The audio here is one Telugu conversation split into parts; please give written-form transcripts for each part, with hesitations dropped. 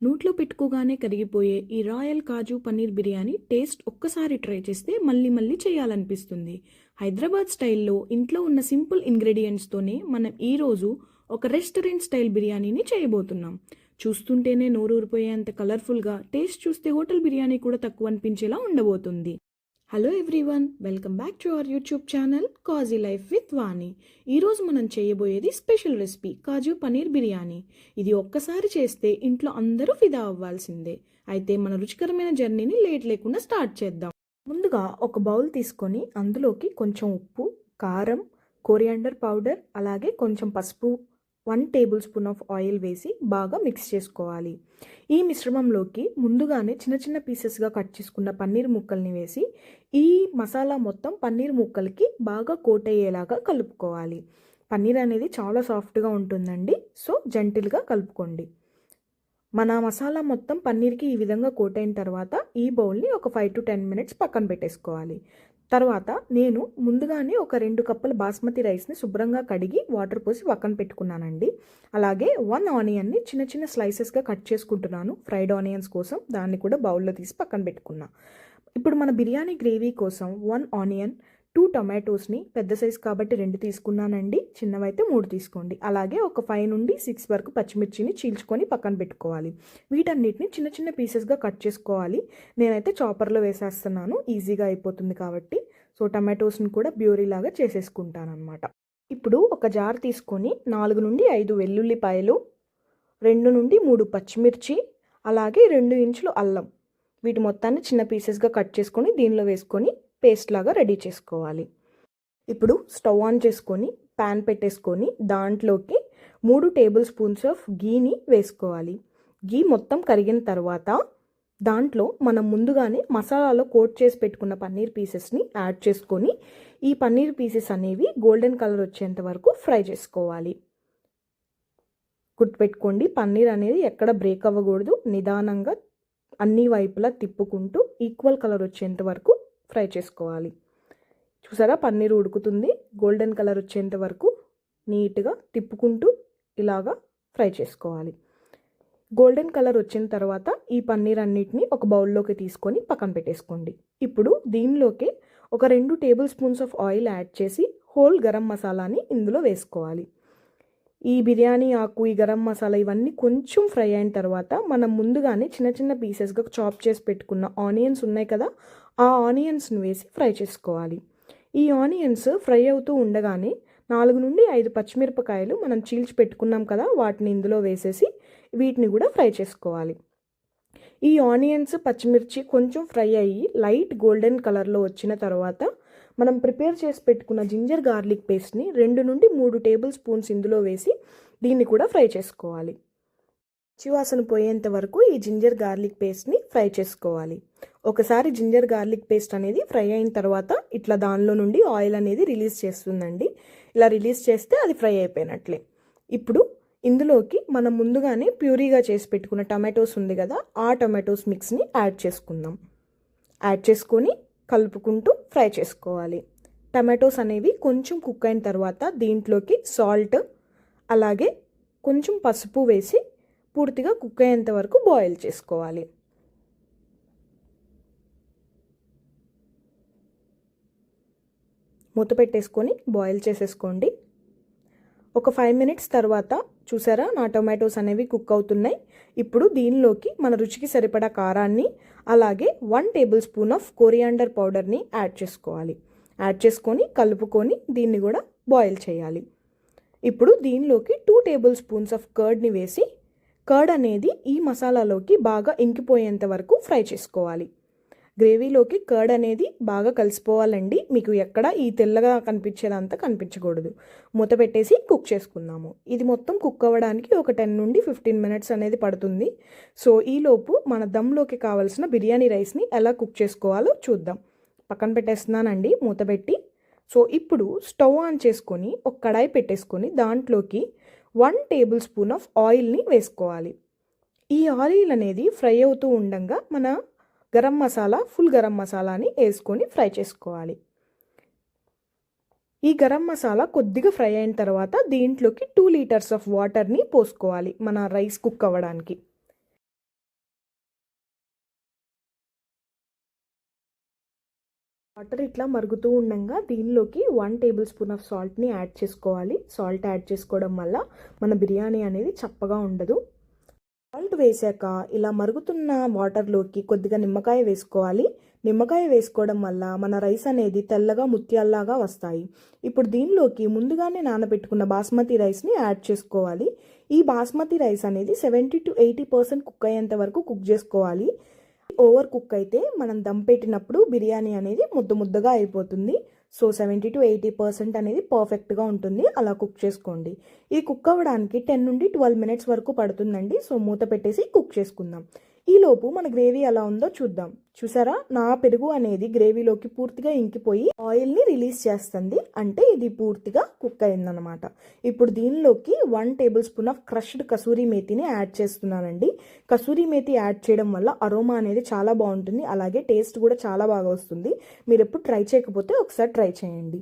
నోట్లో పెట్టుకోగానే కరిగిపోయే ఈ రాయల్ కాజు పన్నీర్ బిర్యానీ టేస్ట్ ఒక్కసారి ట్రై చేస్తే మళ్ళీ మళ్ళీ చేయాలనిపిస్తుంది. హైదరాబాద్ స్టైల్లో ఇంట్లో ఉన్న సింపుల్ ఇంగ్రీడియంట్స్తోనే మనం ఈరోజు ఒక రెస్టారెంట్ స్టైల్ బిర్యానీని చేయబోతున్నాం. చూస్తుంటేనే నోరూరిపోయేంత కలర్ఫుల్గా, టేస్ట్ చూస్తే హోటల్ బిర్యానీ కూడా తక్కువ అనిపించేలా ఉండబోతుంది. Hello everyone, welcome back to our YouTube channel Kaji life with Vani. ఈరోజు మనం చేయబోయేది స్పెషల్ రెసిపీ కాజు పనీర్ బిర్యానీ. ఇది ఒక్కసారి చేస్తే ఇంట్లో అందరూ ఫిదా అవ్వాల్సిందే. అయితే మన రుచికరమైన జర్నీని లేట్ లేకుండా స్టార్ట్ చేద్దాం. ముందుగా ఒక బౌల్ తీసుకొని అందులోకి కొంచెం ఉప్పు, కారం, కొరియాండర్ పౌడర్, అలాగే కొంచెం పసుపు, 1 టేబుల్ స్పూన్ ఆఫ్ ఆయిల్ వేసి బాగా మిక్స్ చేసుకోవాలి. ఈ మిశ్రమంలోకి ముందుగానే చిన్న చిన్న పీసెస్గా కట్ చేసుకున్న పన్నీర్ ముక్కల్ని వేసి ఈ మసాలా మొత్తం పన్నీర్ ముక్కలకి బాగా కోట్ అయ్యేలాగా కలుపుకోవాలి. పన్నీర్ అనేది చాలా సాఫ్ట్గా ఉంటుందండి, సో జెంటిల్గా కలుపుకోండి. మన మసాలా మొత్తం పన్నీర్కి ఈ విధంగా కోట్ అయిన తర్వాత ఈ బౌల్ని ఒక 5 to 10 మినిట్స్ పక్కన పెట్టేసుకోవాలి. తర్వాత నేను ముందుగానే ఒక 2 కప్పుల బాస్మతి రైస్ని శుభ్రంగా కడిగి వాటర్ పోసి పక్కన పెట్టుకున్నానండి. అలాగే 1 ఆనియన్ని చిన్న చిన్న స్లైసెస్గా కట్ చేసుకుంటున్నాను ఫ్రైడ్ ఆనియన్స్ కోసం. దాన్ని కూడా బౌల్లో తీసి పక్కన పెట్టుకున్నా. ఇప్పుడు మన బిర్యానీ గ్రేవీ కోసం 1 ఆనియన్, 2 టొమాటోస్ని పెద్ద సైజు కాబట్టి 2 తీసుకున్నానండి, చిన్నవైతే 3 తీసుకోండి. అలాగే ఒక 5 నుండి 6 వరకు పచ్చిమిర్చిని చీల్చుకొని పక్కన పెట్టుకోవాలి. వీటన్నిటిని చిన్న చిన్న పీసెస్గా కట్ చేసుకోవాలి. నేనైతే చాపర్లో వేసేస్తున్నాను, ఈజీగా అయిపోతుంది కాబట్టి. సో టమాటోస్ని కూడా ప్యూరీ లాగా చేసేసుకుంటాను అనమాట. ఇప్పుడు ఒక జార్ తీసుకొని 4 నుండి 5 వెల్లుల్లిపాయలు, 2 నుండి 3 పచ్చిమిర్చి, అలాగే 2 ఇంచులు అల్లం, వీటి మొత్తాన్ని చిన్న పీసెస్గా కట్ చేసుకొని దీనిలో వేసుకొని పేస్ట్ లాగా రెడీ చేసుకోవాలి. ఇప్పుడు స్టవ్ ఆన్ చేసుకొని ప్యాన్ పెట్టేసుకొని దాంట్లోకి 3 టేబుల్ స్పూన్స్ ఆఫ్ గీని వేసుకోవాలి. గీ మొత్తం కరిగిన తర్వాత దాంట్లో మనం ముందుగానే మసాలాలో కోట్ చేసి పెట్టుకున్న పన్నీర్ పీసెస్ని యాడ్ చేసుకొని ఈ పన్నీర్ పీసెస్ అనేవి గోల్డెన్ కలర్ వచ్చేంత వరకు ఫ్రై చేసుకోవాలి. గుర్తుపెట్టుకోండి, పన్నీర్ అనేది ఎక్కడ బ్రేక్ అవ్వకూడదు. నిదానంగా అన్ని వైపులా తిప్పుకుంటూ ఈక్వల్ కలర్ వచ్చేంత వరకు ఫ్రై చేసుకోవాలి. చూసారా, పన్నీర్ ఉడుకుతుంది. గోల్డెన్ కలర్ వచ్చేంత వరకు నీట్గా తిప్పుకుంటూ ఇలాగా ఫ్రై చేసుకోవాలి. గోల్డెన్ కలర్ వచ్చిన తర్వాత ఈ పన్నీర్ అన్నిటిని ఒక బౌల్లోకి తీసుకొని పక్కన పెట్టేసుకోండి. ఇప్పుడు దీనిలోకి ఒక 2 table spoons of oil add చేసి హోల్ గరం మసాలాని ఇందులో వేసుకోవాలి. ఈ బిర్యానీ ఆకు, ఈ గరం మసాలా ఇవన్నీ కొంచెం ఫ్రై అయిన తర్వాత మనం ముందుగానే చిన్న చిన్న పీసెస్గా చాప్ చేసి పెట్టుకున్న ఆనియన్స్ ఉన్నాయి కదా, ఆ ఆనియన్స్ని వేసి ఫ్రై చేసుకోవాలి. ఈ ఆనియన్స్ ఫ్రై అవుతూ ఉండగానే 4 నుండి 5 పచ్చిమిరపకాయలు మనం చీల్చి పెట్టుకున్నాం కదా, వాటిని ఇందులో వేసేసి వీటిని కూడా ఫ్రై చేసుకోవాలి. ఈ ఆనియన్స్, పచ్చిమిర్చి కొంచెం ఫ్రై అయ్యి లైట్ గోల్డెన్ కలర్లో వచ్చిన తర్వాత మనం ప్రిపేర్ చేసి పెట్టుకున్న జింజర్ గార్లిక్ పేస్ట్ని 2 నుండి 3 టేబుల్ స్పూన్స్ ఇందులో వేసి దీన్ని కూడా ఫ్రై చేసుకోవాలి. పచ్చివాసన పోయేంత వరకు ఈ జింజర్ గార్లిక్ పేస్ట్ని ఫ్రై చేసుకోవాలి. ఒకసారి జింజర్ గార్లిక్ పేస్ట్ అనేది ఫ్రై అయిన తర్వాత ఇట్లా దానిలో నుండి ఆయిల్ అనేది రిలీజ్ చేస్తుందండి. ఇలా రిలీజ్ చేస్తే అది ఫ్రై అయిపోయినట్లే. ఇప్పుడు ఇందులోకి మనం ముందుగానే ప్యూరీగా చేసి పెట్టుకున్న టమాటోస్ ఉంది కదా, ఆ టమాటోస్ మిక్స్ని యాడ్ చేసుకుందాం. యాడ్ చేసుకొని కలుపుకుంటూ ఫ్రై చేసుకోవాలి. టమాటోస్ అనేవి కొంచెం కుక్ అయిన తర్వాత దీంట్లోకి సాల్ట్, అలాగే కొంచెం పసుపు వేసి పూర్తిగా కుక్ అయ్యేంత వరకు బాయిల్ చేసుకోవాలి. మూత పెట్టేసుకొని బాయిల్ చేసేసుకోండి. ఒక 5 మినిట్స్ తర్వాత చూసారా, నా టొమాటోస్ అనేవి కుక్ అవుతున్నాయి. ఇప్పుడు దీనిలోకి మన రుచికి సరిపడా కారాన్ని, అలాగే 1 టేబుల్ స్పూన్ ఆఫ్ కొరియాండర్ పౌడర్ని యాడ్ చేసుకోవాలి. యాడ్ చేసుకొని కలుపుకొని దీన్ని కూడా బాయిల్ చేయాలి. ఇప్పుడు దీనిలోకి 2 టేబుల్ స్పూన్స్ ఆఫ్ కర్డ్ని వేసి కర్డ్ అనేది ఈ మసాలాలోకి బాగా ఇంకిపోయేంత వరకు ఫ్రై చేసుకోవాలి. గ్రేవీలోకి కర్డ్ అనేది బాగా కలిసిపోవాలండి. మీకు ఎక్కడ ఈ తెల్లగా కనిపించేదంతా కనిపించకూడదు. మూత పెట్టేసి కుక్ చేసుకుందాము. ఇది మొత్తం కుక్ అవ్వడానికి ఒక 10 నుండి 15 మినిట్స్ అనేది పడుతుంది. సో ఈలోపు మన దమ్లోకి కావాల్సిన బిర్యానీ రైస్ని ఎలా కుక్ చేసుకోవాలో చూద్దాం. పక్కన పెట్టేస్తున్నానండి మూత పెట్టి. సో ఇప్పుడు స్టవ్ ఆన్ చేసుకొని ఒక కడాయి పెట్టేసుకొని దాంట్లోకి 1 టేబుల్ స్పూన్ ఆఫ్ ఆయిల్ని వేసుకోవాలి. ఈ ఆయిల్ అనేది ఫ్రై అవుతూ ఉండగా మన గరం మసాలా, ఫుల్ గరం మసాలాని వేసుకొని ఫ్రై చేసుకోవాలి. ఈ గరం మసాలా కొద్దిగా ఫ్రై అయిన తర్వాత దీంట్లోకి 2 లీటర్స్ ఆఫ్ వాటర్ని పోసుకోవాలి మన రైస్ కుక్ అవ్వడానికి. వాటర్ ఇట్లా మరుగుతూ ఉండగా దీనిలోకి 1 టేబుల్ స్పూన్ ఆఫ్ సాల్ట్ని యాడ్ చేసుకోవాలి. సాల్ట్ యాడ్ చేసుకోవడం వల్ల మన బిర్యానీ అనేది చప్పగా ఉండదు. సాల్ట్ వేసాక ఇలా మరుగుతున్న వాటర్లోకి కొద్దిగా నిమ్మకాయ వేసుకోవాలి. నిమ్మకాయ వేసుకోవడం వల్ల మన రైస్ అనేది తెల్లగా ముత్యాల్లాగా వస్తాయి. ఇప్పుడు దీనిలోకి ముందుగానే నానబెట్టుకున్న బాస్మతి రైస్ని యాడ్ చేసుకోవాలి. ఈ బాస్మతి రైస్ అనేది 70 to 80% కుక్ అయ్యేంత వరకు కుక్ చేసుకోవాలి. ఓవర్ కుక్ అయితే మనం దమ్ పెట్టినప్పుడు బిర్యానీ అనేది ముద్దగా అయిపోతుంది. సో 70 to 80% అనేది పర్ఫెక్ట్గా ఉంటుంది. అలా కుక్ చేసుకోండి. ఈ కుక్ అవ్వడానికి 10 నుండి 12 మినిట్స్ వరకు పడుతుందండి. సో మూత పెట్టేసి కుక్ చేసుకుందాం. ఈలోపు మన గ్రేవీ ఎలా ఉందో చూద్దాం. చూసారా, నా పెరుగు అనేది గ్రేవీలోకి పూర్తిగా ఇంకిపోయి ఆయిల్ని రిలీజ్ చేస్తుంది. అంటే ఇది పూర్తిగా కుక్ అయిందనమాట. ఇప్పుడు దీనిలోకి 1 tablespoon of crushed kasuri మేతిని యాడ్ చేస్తున్నానండి. కసూరి మేతి యాడ్ చేయడం వల్ల అరోమా అనేది చాలా బాగుంటుంది. అలాగే టేస్ట్ కూడా చాలా బాగా వస్తుంది. మీరు ఎప్పుడు ట్రై చేయకపోతే ఒకసారి ట్రై చేయండి.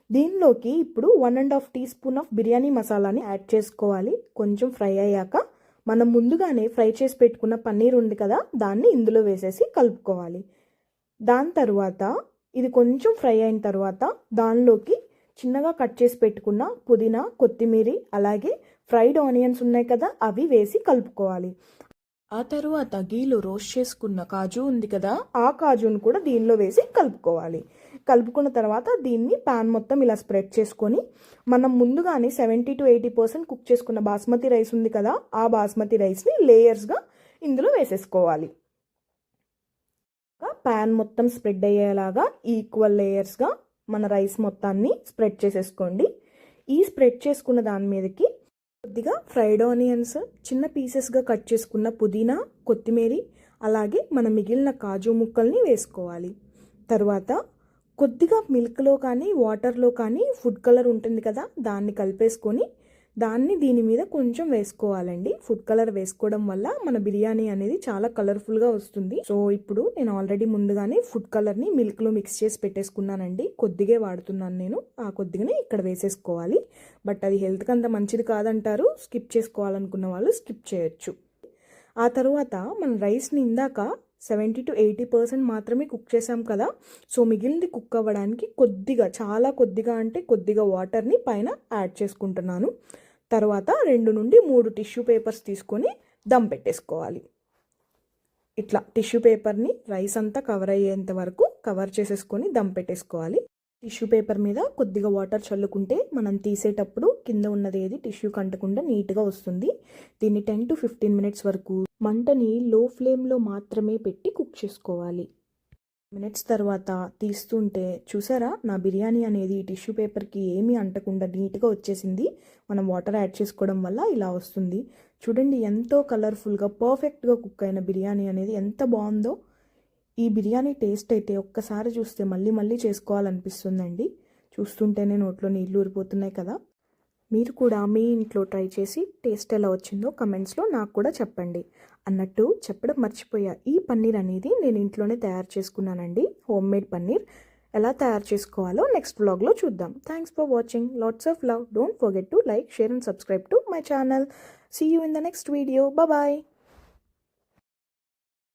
దీనిలోకి ఇప్పుడు 1.5 టీ స్పూన్ ఆఫ్ బిర్యానీ మసాలాని యాడ్ చేసుకోవాలి. కొంచెం ఫ్రై అయ్యాక మనం ముందుగానే ఫ్రై చేసి పెట్టుకున్న పన్నీర్ ఉంది కదా, దాన్ని ఇందులో వేసేసి కలుపుకోవాలి. దాని తర్వాత ఇది కొంచెం ఫ్రై అయిన తర్వాత దానిలోకి చిన్నగా కట్ చేసి పెట్టుకున్న పుదీనా, కొత్తిమీర అలాగే ఫ్రైడ్ ఆనియన్స్ ఉన్నాయి కదా, అవి వేసి కలుపుకోవాలి. ఆ తర్వాత గీలో రోస్ట్ చేసుకున్న కాజు ఉంది కదా, ఆ కాజును కూడా దీనిలో వేసి కలుపుకోవాలి. కలుపుకున్న తర్వాత దీన్ని ప్యాన్ మొత్తం ఇలా స్ప్రెడ్ చేసుకొని మనం ముందుగానే 70 to 80% కుక్ చేసుకున్న బాస్మతి రైస్ ఉంది కదా, ఆ బాస్మతి రైస్ని లేయర్స్గా ఇందులో వేసేసుకోవాలి. ప్యాన్ మొత్తం స్ప్రెడ్ అయ్యేలాగా ఈక్వల్ లేయర్స్గా మన రైస్ మొత్తాన్ని స్ప్రెడ్ చేసేసుకోండి. ఈ స్ప్రెడ్ చేసుకున్న దాని మీదకి కొద్దిగా ఫ్రైడ్ ఆనియన్స్, చిన్న పీసెస్గా కట్ చేసుకున్న పుదీనా, కొత్తిమీర అలాగే మన మిగిలిన కాజు ముక్కల్ని వేసుకోవాలి. తర్వాత కొద్దిగా మిల్క్లో కానీ వాటర్లో కానీ ఫుడ్ కలర్ ఉంటుంది కదా, దాన్ని కలిపేసుకొని దాన్ని దీని మీద కొంచెం వేసుకోవాలండి. ఫుడ్ కలర్ వేసుకోవడం వల్ల మన బిర్యానీ అనేది చాలా కలర్ఫుల్గా వస్తుంది. సో ఇప్పుడు నేను ఆల్రెడీ ముందుగానే ఫుడ్ కలర్ని మిల్క్లో మిక్స్ చేసి పెట్టేసుకున్నానండి. కొద్దిగా వాడుతున్నాను నేను. ఆ కొద్దిగానే ఇక్కడ వేసేసుకోవాలి. బట్ అది హెల్త్కి అంత మంచిది కాదంటారు. స్కిప్ చేసుకోవాలనుకున్న వాళ్ళు స్కిప్ చేయొచ్చు. ఆ తర్వాత మన రైస్ని ఇందాక 70 to 80% మాత్రమే కుక్ చేసాం కదా, సో మిగిలింది కుక్ అవ్వడానికి కొద్దిగా, చాలా కొద్దిగా అంటే కొద్దిగా వాటర్ని పైన యాడ్ చేసుకుంటున్నాను. తర్వాత 2 నుండి 3 టిష్యూ పేపర్స్ తీసుకొని దమ్ పెట్టేసుకోవాలి. ఇట్లా టిష్యూ పేపర్ని రైస్ అంతా కవర్ అయ్యేంత వరకు కవర్ చేసేసుకొని దమ్ పెట్టేసుకోవాలి. టిష్యూ పేపర్ మీద కొద్దిగా వాటర్ చల్లుకుంటే మనం తీసేటప్పుడు కింద ఉన్నది ఏది టిష్యూ కంటకుండా నీట్గా వస్తుంది. దీన్ని 10 to 15 మినిట్స్ వరకు మంటని లో ఫ్లేమ్లో మాత్రమే పెట్టి కుక్ చేసుకోవాలి. మినిట్స్ తర్వాత తీస్తుంటే చూసారా, నా బిర్యానీ అనేది టిష్యూ పేపర్కి ఏమీ అంటకుండా నీట్గా వచ్చేసింది. మనం వాటర్ యాడ్ చేసుకోవడం వల్ల ఇలా వస్తుంది. చూడండి, ఎంతో కలర్ఫుల్గా పర్ఫెక్ట్గా కుక్ అయిన బిర్యానీ అనేది ఎంత బాగుందో. ఈ బిర్యానీ టేస్ట్ అయితే ఒక్కసారి చూస్తే మళ్ళీ చేసుకోవాలనిపిస్తుందండి. చూస్తుంటేనే నోట్లో నీళ్ళు ఊరిపోతున్నాయి కదా. మీరు కూడా మీ ఇంట్లో ట్రై చేసి టేస్ట్ ఎలా వచ్చిందో కమెంట్స్లో నాకు కూడా చెప్పండి. అన్నట్టు చెప్పడం మర్చిపోయా, ఈ పన్నీర్ అనేది నేను ఇంట్లోనే తయారు చేసుకున్నానండి. హోమ్ మేడ్ పన్నీర్ ఎలా తయారు చేసుకోవాలో నెక్స్ట్ వ్లాగ్లో చూద్దాం. Thanks for watching. Lots of love. Don't forget to like, share and subscribe to my channel. See you in the next video. Bye.